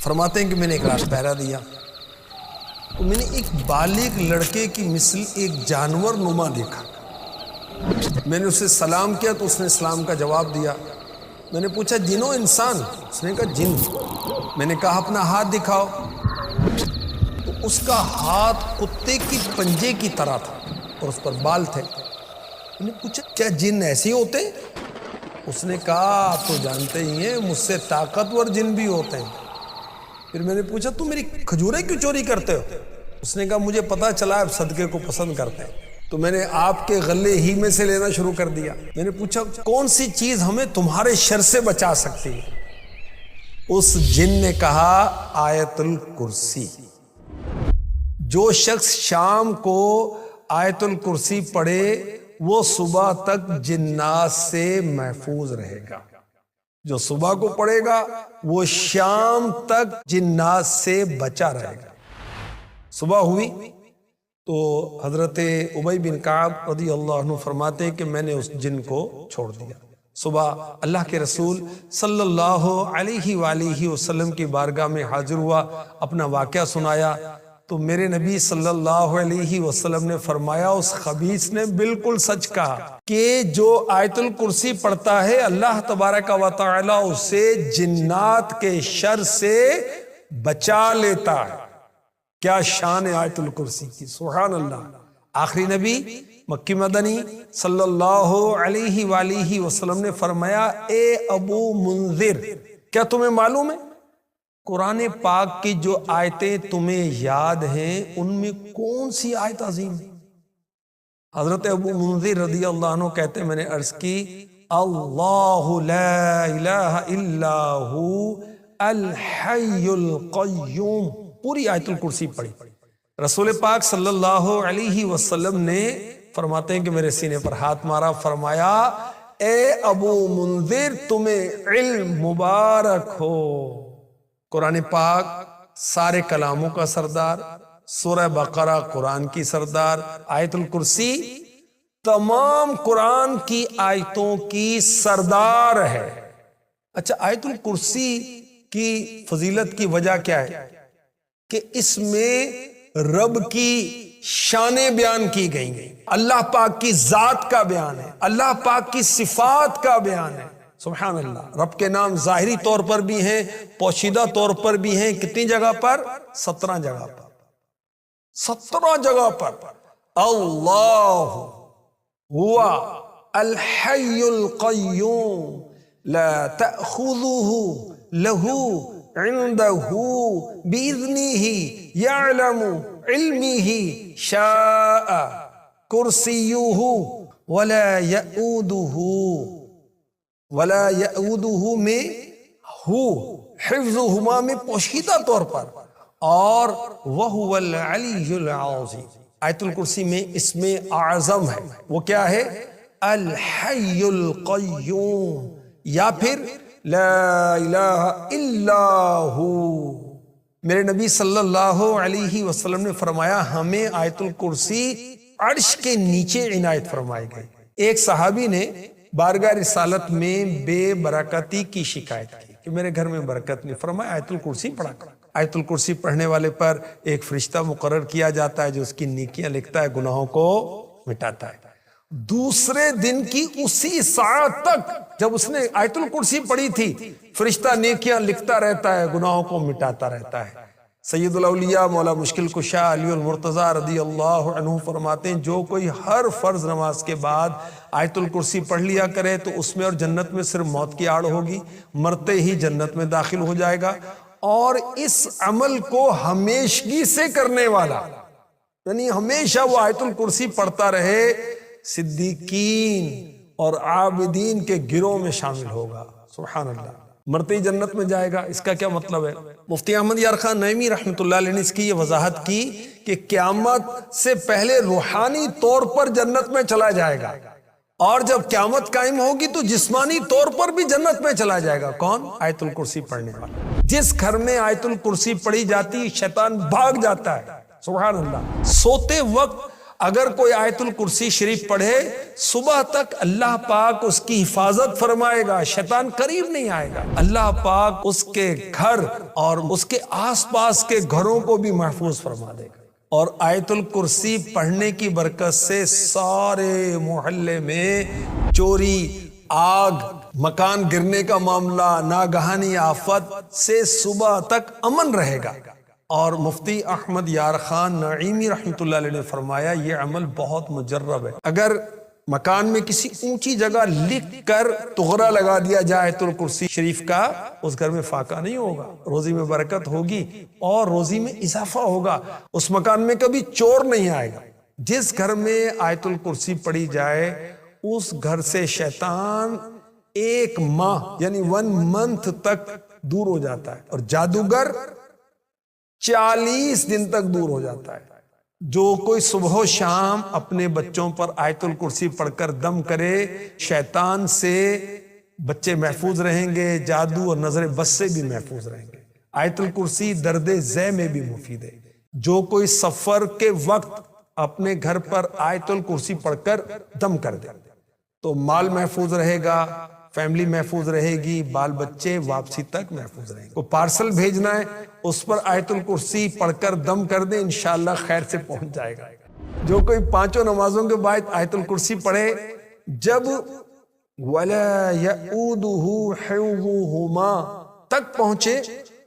فرماتے ہیں کہ میں نے ایک رات پہرا دیا تو میں نے ایک بالغ لڑکے کی مثل ایک جانور نما دیکھا. میں نے اسے سلام کیا تو اس نے اسلام کا جواب دیا. میں نے پوچھا جن و انسان؟ اس نے کہا جن. میں نے کہا اپنا ہاتھ دکھاؤ. تو اس کا ہاتھ کتے کی پنجے کی طرح تھا اور اس پر بال تھے. میں نے پوچھا کیا جن ایسے ہوتے ہیں؟ اس نے کہا آپ تو جانتے ہی ہیں مجھ سے طاقتور جن بھی ہوتے ہیں. پھر میں نے پوچھا تم میری کھجوریں کیوں چوری کرتے ہو؟ اس نے کہا مجھے پتا چلا آپ صدقے کو پسند کرتے ہیں تو میں نے آپ کے غلے ہی میں سے لینا شروع کر دیا. میں نے پوچھا کون سی چیز ہمیں تمہارے شر سے بچا سکتی ہے؟ اس جن نے کہا آیت الکرسی. جو شخص شام کو آیت الکرسی پڑھے وہ صبح تک جنات سے محفوظ رہے گا. جو صبح کو پڑھے گا وہ شام تک جنات سے بچا رہے گا. صبح ہوئی تو حضرت ابی بن کعب رضی اللہ عنہ فرماتے ہیں کہ میں نے اس جن کو چھوڑ دیا. صبح اللہ کے رسول صلی اللہ علیہ وآلہ وسلم کی بارگاہ میں حاضر ہوا, اپنا واقعہ سنایا تو میرے نبی صلی اللہ علیہ وسلم نے فرمایا اس خبیث نے بالکل سچ کہا کہ جو آیت الکرسی پڑھتا ہے اللہ تبارک و تعالی اسے جنات کے شر سے بچا لیتا ہے. کیا شان ہے آیت الکرسی کی, سبحان اللہ. آخری نبی مکی مدنی صلی اللہ علیہ وآلہ وسلم نے فرمایا اے ابو منذر کیا تمہیں معلوم ہے قرآن پاک کی جو آیتیں تمہیں یاد ہیں ان میں کون سی آیت عظیم ہے؟ حضرت ابو منذر رضی اللہ عنہ کہتے ہیں میں نے عرض کی اللہ لا الہ الا ہو الحی القیوم. پوری آیت الکرسی پڑھی. رسول پاک صلی اللہ علیہ وسلم نے فرماتے ہیں کہ میرے سینے پر ہاتھ مارا, فرمایا اے ابو منذر تمہیں علم مبارک ہو. قرآن پاک سارے کلاموں کا سردار, سورہ بقرہ قرآن کی سردار, آیت الکرسی تمام قرآن کی آیتوں کی سردار ہے. اچھا آیت الکرسی کی فضیلت کی وجہ کیا ہے کہ اس میں رب کی شانیں بیان کی گئی ہیں, اللہ پاک کی ذات کا بیان ہے, اللہ پاک کی صفات کا بیان ہے. سبحان اللہ. رب کے نام ظاہری طور پر بھی ہیں, پوشیدہ طور پر بھی ہیں. کتنی جگہ پر؟ 17 جگہ پر. 17 جگہ پر. اللہ ہوا الحی القیوم لا تأخذہ لہو عنده بإذنه يعلم علمه شاء كرسيه ولا يؤوده میں ہو حفظهما میں پوشیدہ طور پر, اور وهو العلی العظیم. آیت الکرسی میں اسم اعظم ہے, وہ کیا ہے؟ الحی القیوم, یا پھر لا الہ الا ہو. میرے نبی صلی اللہ علیہ وسلم نے فرمایا ہمیں آیت الکرسی عرش کے نیچے عنایت فرمائی گئی. ایک صحابی نے بارگاہ رسالت میں بے برکتی کی شکایت کی کہ میرے گھر میں برکت نہیں. فرمایا آیت الکرسی پڑھا کر. آیت الکرسی پڑھنے والے پر ایک فرشتہ مقرر کیا جاتا ہے جو اس کی نیکیاں لکھتا ہے, گناہوں کو مٹاتا ہے. دوسرے دن کی اسی ساعت تک جب اس نے آیت الکرسی پڑھی تھی فرشتہ نیکیاں لکھتا رہتا ہے, گناہوں کو مٹاتا رہتا ہے. سید الاولیاء مولا مشکل کشا علی المرتضیٰ رضی اللہ عنہ فرماتے ہیں جو کوئی ہر فرض نماز کے بعد آیت الکرسی پڑھ لیا کرے تو اس میں اور جنت میں صرف موت کی آڑ ہوگی, مرتے ہی جنت میں داخل ہو جائے گا. اور اس عمل کو ہمیشگی سے کرنے والا یعنی ہمیشہ وہ آیت الکرسی پڑھتا رہے صدیقین اور عابدین کے گروہ میں شامل ہوگا. سبحان اللہ. مرتے ہی جنت میں جائے گا. اس کا کیا مطلب ہے؟ مفتی احمد یار خان نعیمی رحمۃ اللہ علیہ نے اس کی یہ وضاحت کی کہ قیامت سے پہلے روحانی طور پر جنت میں چلا جائے گا, اور جب قیامت قائم ہوگی تو جسمانی طور پر بھی جنت میں چلا جائے گا. کون؟ آیت الکرسی پڑھنے والا. جس گھر میں آیت الکرسی پڑھی جاتی شیطان بھاگ جاتا ہے. سبحان اللہ. سوتے وقت اگر کوئی آیت الکرسی شریف پڑھے صبح تک اللہ پاک اس کی حفاظت فرمائے گا، شیطان قریب نہیں آئے گا، اللہ پاک اس کے گھر اور اس کے آس پاس کے گھروں کو بھی محفوظ فرما دے گا۔ اور آیت الکرسی پڑھنے کی برکت سے سارے محلے میں چوری، آگ، مکان گرنے کا معاملہ، ناگہانی آفت سے صبح تک امن رہے گا۔ اور مفتی احمد یار خان نعیمی رحمۃ اللہ علیہ نے فرمایا یہ عمل بہت مجرب ہے۔ اگر مکان میں کسی اونچی جگہ لکھ کر تغرا لگا دیا جائے آیت الکرسی شریف کا، اس گھر میں فاقہ نہیں ہوگا، روزی میں برکت ہوگی اور روزی میں اضافہ ہوگا، اس مکان میں کبھی چور نہیں آئے گا۔ جس گھر میں آیت الکرسی پڑھی جائے اس گھر سے شیطان 1 ماہ یعنی 1 منتھ تک دور ہو جاتا ہے، اور جادوگر 40 دن تک دور ہو جاتا ہے۔ جو کوئی صبح و شام اپنے بچوں پر آیت الکرسی پڑھ کر دم کرے، شیطان سے بچے محفوظ رہیں گے، جادو اور نظر بد سے بھی محفوظ رہیں گے۔ آیت الکرسی درد ذہ میں بھی مفید ہے۔ جو کوئی سفر کے وقت اپنے گھر پر آیت الکرسی پڑھ کر دم کر دے تو مال محفوظ رہے گا، فیملی محفوظ رہے گی، بال بچے واپسی تک محفوظ رہیں گے۔ کو پارسل بھیجنا ہے اس پر آیت الکرسی پڑھ کر دم کر دیں، انشاءاللہ خیر سے پہنچ جائے گا۔ جو کوئی 5 نمازوں کے بعد آیت الکرسی پڑھے، جب وَلَا يَئُودُهُ حِفْظُهُمَا تک پہنچے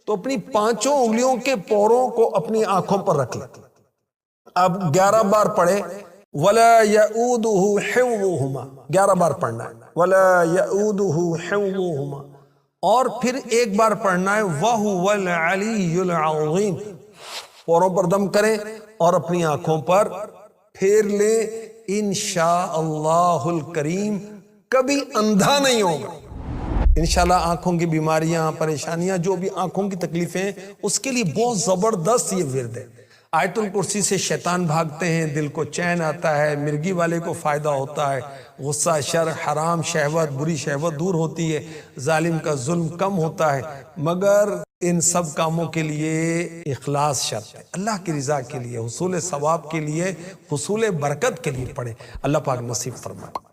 تو اپنی 5 انگلیوں کے پوروں کو اپنی آنکھوں پر رکھ لے۔ اب 11 بار پڑھے وَلَا يَئُودُهُ حِفْظُهُمَا، 11 بار پڑھنا ہے وَلَا يَئُودُهُ حِفْظُهُمَا، اور پھر ایک بار پڑھنا ہے وَهُوَ الْعَلِيُّ الْعَظِيمُ، پوروں پر دم کریں اور اپنی آنکھوں پر پھیر لیں، انشاءاللہ الکریم کبھی اندھا نہیں ہوگا۔ انشاءاللہ آنکھوں کی بیماریاں، پریشانیاں، جو بھی آنکھوں کی تکلیفیں ہیں، اس کے لیے بہت زبردست یہ ورد ہے۔ آیت الکرسی سے شیطان بھاگتے ہیں، دل کو چین آتا ہے، مرگی والے کو فائدہ ہوتا ہے، غصہ، شر، حرام، شہوت، بری شہوت دور ہوتی ہے، ظالم کا ظلم کم ہوتا ہے۔ مگر ان سب کاموں کے لیے اخلاص شرط ہے، اللہ کی رضا کے لیے، حصول ثواب کے لیے، حصول برکت کے لیے پڑھیں۔ اللہ پاک نصیب فرمائے۔